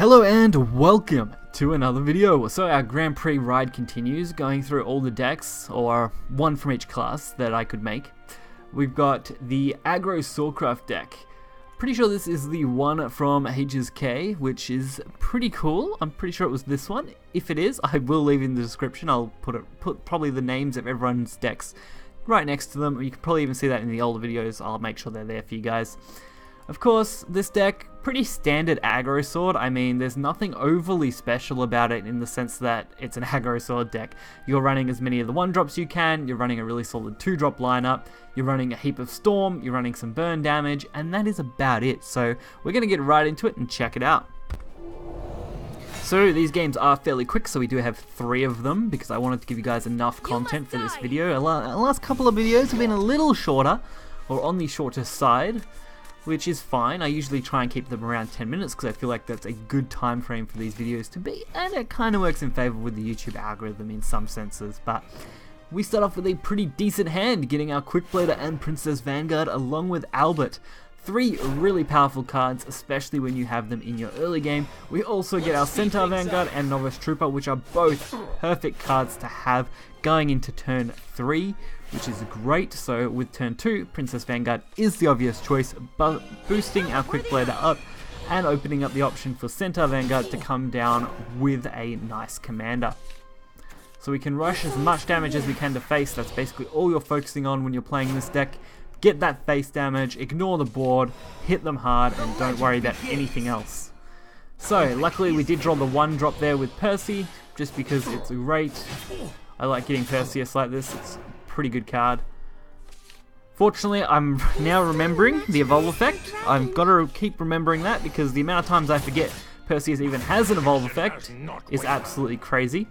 Hello and welcome to another video. So our Grand Prix ride continues, going through all the decks, or one from each class that I could make. We've got the Aggro Swordcraft deck. Pretty sure this is the one from HSK, which is pretty cool. I'm pretty sure it was this one. If it is, I will leave in the description. I'll put probably the names of everyone's decks right next to them. You can probably even see that in the older videos. I'll make sure they're there for you guys. Of course, this deck, pretty standard aggro sword. I mean, there's nothing overly special about it in the sense that it's an aggro sword deck. You're running as many of the 1-drops you can, you're running a really solid 2-drop lineup, you're running a heap of storm, you're running some burn damage, and that is about it. So we're going to get right into it and check it out. So these games are fairly quick, so we do have 3 of them because I wanted to give you guys enough content for this video. The last couple of videos have been a little shorter, or on the shorter side, which is fine. I usually try and keep them around 10 minutes because I feel like that's a good time frame for these videos to be, and it kind of works in favor with the YouTube algorithm in some senses. But we start off with a pretty decent hand, getting our Quickblader and Princess Vanguard along with Albert. 3 really powerful cards, especially when you have them in your early game. We also get our Centaur Vanguard and Novice Trooper, which are both perfect cards to have going into turn 3, which is great. So with turn 2, Princess Vanguard is the obvious choice, but boosting our Quickblader up and opening up the option for Centaur Vanguard to come down with a nice commander. So we can rush as much damage as we can to face. That's basically all you're focusing on when you're playing this deck. Get that face damage, ignore the board, hit them hard, and don't worry about anything else. So luckily we did draw the 1-drop there with Percy, just because it's great. I like getting Perseus like this, it's a pretty good card. Fortunately, I'm now remembering the Evolve effect. I've got to keep remembering that because the amount of times I forget Perseus even has an Evolve effect is absolutely crazy.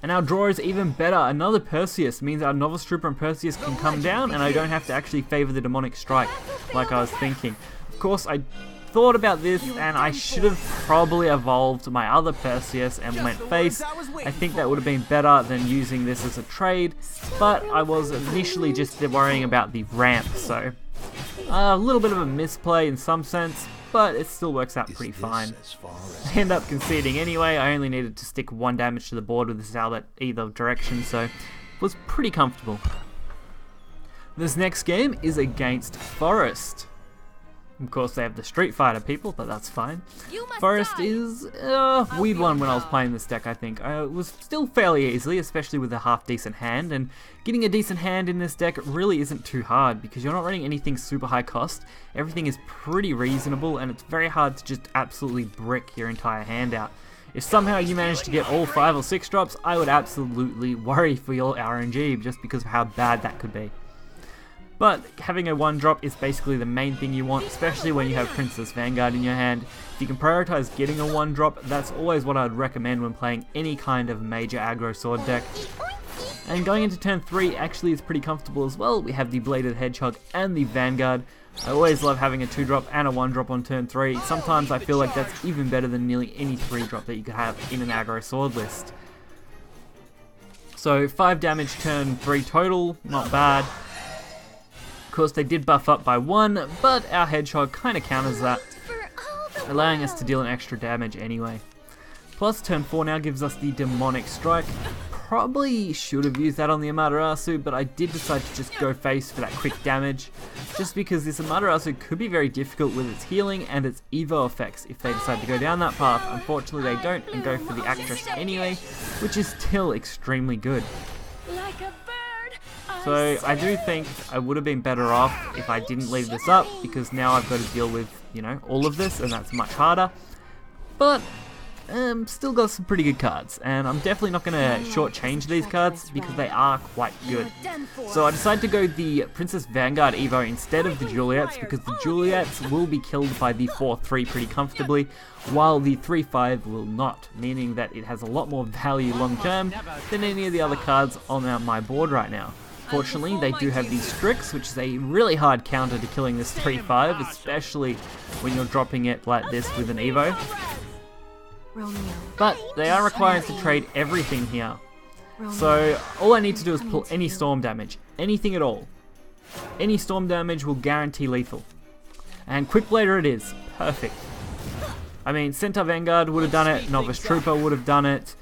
And our draw is even better. Another Perseus means our Novice Trooper and Perseus can come down and I don't have to actually favor the Demonic Strike like I was thinking. Of course, I thought about this and I should have probably evolved my other Perseus and went face. I think that would have been better than using this as a trade, but I was initially just worrying about the ramp, so a little bit of a misplay in some sense, but it still works out pretty fine. I end up conceding anyway. I only needed to stick 1 damage to the board with this Albert either direction, so it was pretty comfortable. This next game is against Forest. Of course, they have the Street Fighter people, but that's fine. Forest is a weird one when I was playing this deck, I think. It was still fairly easily, especially with a half-decent hand, and getting a decent hand in this deck really isn't too hard because you're not running anything super high cost. Everything is pretty reasonable, and it's very hard to just absolutely brick your entire hand out. If somehow you manage to get all 5 or 6 drops, I would absolutely worry for your RNG just because of how bad that could be. But having a 1-drop is basically the main thing you want, especially when you have Princess Vanguard in your hand. If you can prioritize getting a 1-drop, that's always what I'd recommend when playing any kind of major aggro sword deck. And going into turn 3 actually is pretty comfortable as well. We have the Bladed Hedgehog and the Vanguard. I always love having a 2-drop and a 1-drop on turn 3. Sometimes I feel like that's even better than nearly any 3-drop that you could have in an aggro sword list. So 5 damage turn 3 total, not bad. Of course, they did buff up by 1, but our Hedgehog kind of counters that, allowing us to deal an extra damage anyway. Plus, turn 4 now gives us the Demonic Strike. Probably should have used that on the Amaterasu, but I did decide to just go face for that quick damage, just because this Amaterasu could be very difficult with its healing and its Evo effects if they decide to go down that path. Unfortunately, they don't and go for the Actress anyway, which is still extremely good. So I do think I would have been better off if I didn't leave this up, because now I've got to deal with, you know, all of this, and that's much harder. But still got some pretty good cards, and I'm definitely not going to shortchange these cards because they are quite good. So I decided to go the Princess Vanguard Evo instead of the Juliets, because the Juliets will be killed by the 4-3 pretty comfortably, while the 3-5 will not, meaning that it has a lot more value long term than any of the other cards on my board right now. Fortunately, they do have these Strix, which is a really hard counter to killing this 3-5, especially when you're dropping it like this with an Evo. But they are required to trade everything here. So all I need to do is pull any storm damage, anything at all. Any storm damage will guarantee lethal. And Quickblader it is, perfect. I mean, Centaur Vanguard would have done it, Novice Trooper would have done it,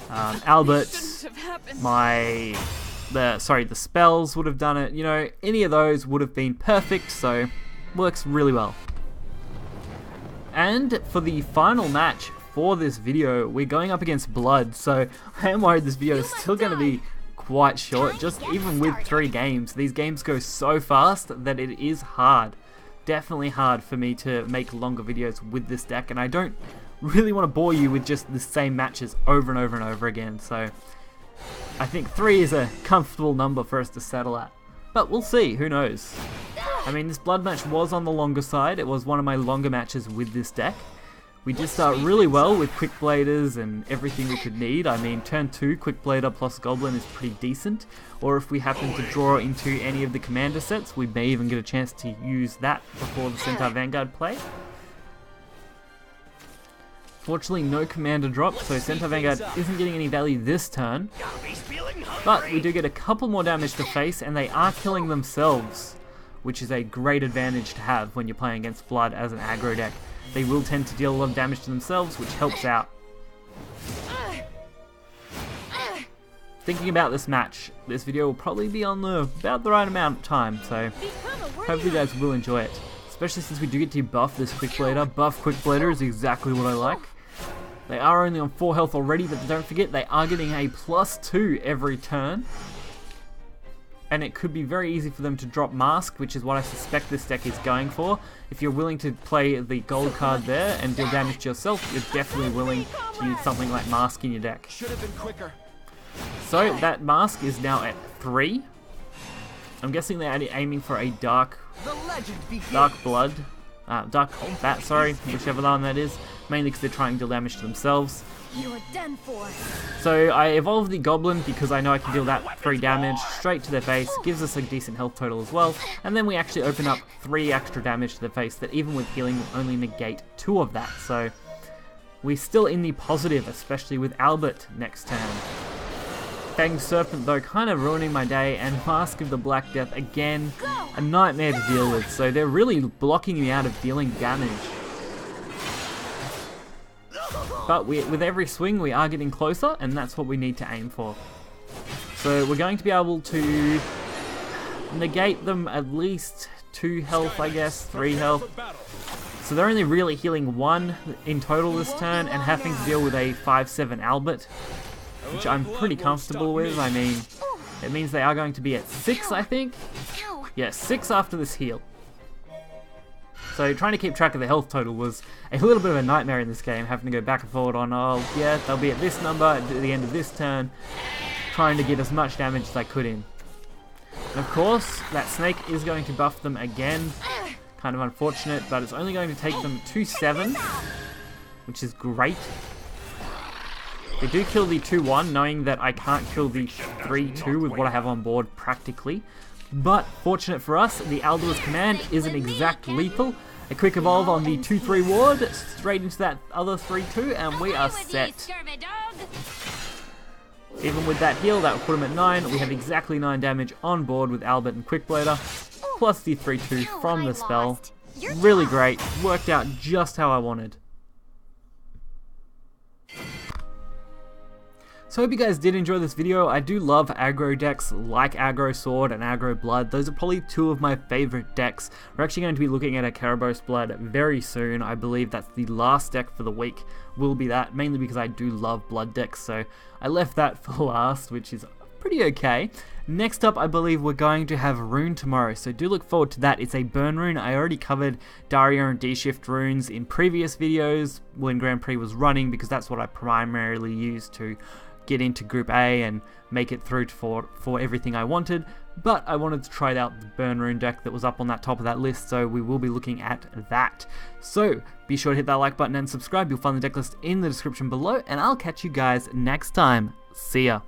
Albert, the spells would have done it, you know, any of those would have been perfect, so works really well. And for the final match for this video, we're going up against Blood, so I am worried this video is still going to be quite short. Just even with 3 games, these games go so fast that it is hard. Definitely hard for me to make longer videos with this deck, and I don't really want to bore you with just the same matches over and over and over again, so I think 3 is a comfortable number for us to settle at. But we'll see, who knows. I mean, this Blood match was on the longer side. It was one of my longer matches with this deck. We did start really well with Quick Bladers and everything we could need. I mean, turn 2 Quick Blader plus Goblin is pretty decent. Or if we happen to draw into any of the commander sets, we may even get a chance to use that before the Centaur Vanguard play. Fortunately, no commander drop, so Centaur Vanguard isn't getting any value this turn. But we do get a couple more damage to face, and they are killing themselves, which is a great advantage to have when you're playing against Blood as an aggro deck. They will tend to deal a lot of damage to themselves, which helps out. Thinking about this match, this video will probably be on about the right amount of time, so hopefully you guys will enjoy it. Especially since we do get to buff this Quick Blader. Buff Quick Blader is exactly what I like. They are only on 4 health already, but don't forget they are getting a +2 every turn. And it could be very easy for them to drop Mask, which is what I suspect this deck is going for. If you're willing to play the gold card there and deal damage to yourself, you're definitely willing to use something like Mask in your deck. So that Mask is now at 3. I'm guessing they're aiming for a Dark Blood, Dark Combat, sorry, whichever one that is, mainly because they're trying to deal damage to themselves. You're done for. So I evolved the Goblin because I know I can deal that 3 damage straight to their face, gives us a decent health total as well, and then we actually open up 3 extra damage to the face that even with healing will only negate 2 of that, so we're still in the positive, especially with Albert next turn. Fanged Serpent though kind of ruining my day, and Mask of the Black Death again, a nightmare to deal with, so they're really blocking me out of dealing damage. But with every swing we are getting closer, and that's what we need to aim for. So we're going to be able to negate them at least 2 health, I guess, 3 health. So they're only really healing 1 in total this turn, and having to deal with a 5/7 Albert, which I'm pretty comfortable with. I mean, it means they are going to be at 6, I think. Yeah, 6 after this heal. So trying to keep track of the health total was a little bit of a nightmare in this game, having to go back and forward on, oh yeah, they'll be at this number at the end of this turn, trying to get as much damage as I could in. And of course, that snake is going to buff them again, kind of unfortunate, but it's only going to take them to 7, which is great. They do kill the 2-1, knowing that I can't kill the 3-2 with what I have on board practically. But fortunate for us, the Aldua's command isn't exact lethal. A quick evolve on the 2-3 ward, straight into that other 3-2, and we are set. Even with that heal, that will put him at 9. We have exactly 9 damage on board with Albert and Quick Blader, plus the 3-2 from the spell. Really great, worked out just how I wanted. So I hope you guys did enjoy this video. I do love aggro decks like Aggro Sword and Aggro Blood. Those are probably 2 of my favorite decks. We're actually going to be looking at a Karakros Blood very soon. I believe that's the last deck for the week, will be that, mainly because I do love Blood decks, so I left that for last, which is pretty okay. Next up, I believe we're going to have Rune tomorrow, so do look forward to that. It's a burn rune. I already covered Daria and D-Shift runes in previous videos when Grand Prix was running, because that's what I primarily used to get into Group A and make it through for everything I wanted, but I wanted to try out the burn rune deck that was up on that top of that list, so we will be looking at that. So be sure to hit that like button and subscribe. You'll find the deck list in the description below, and I'll catch you guys next time. See ya.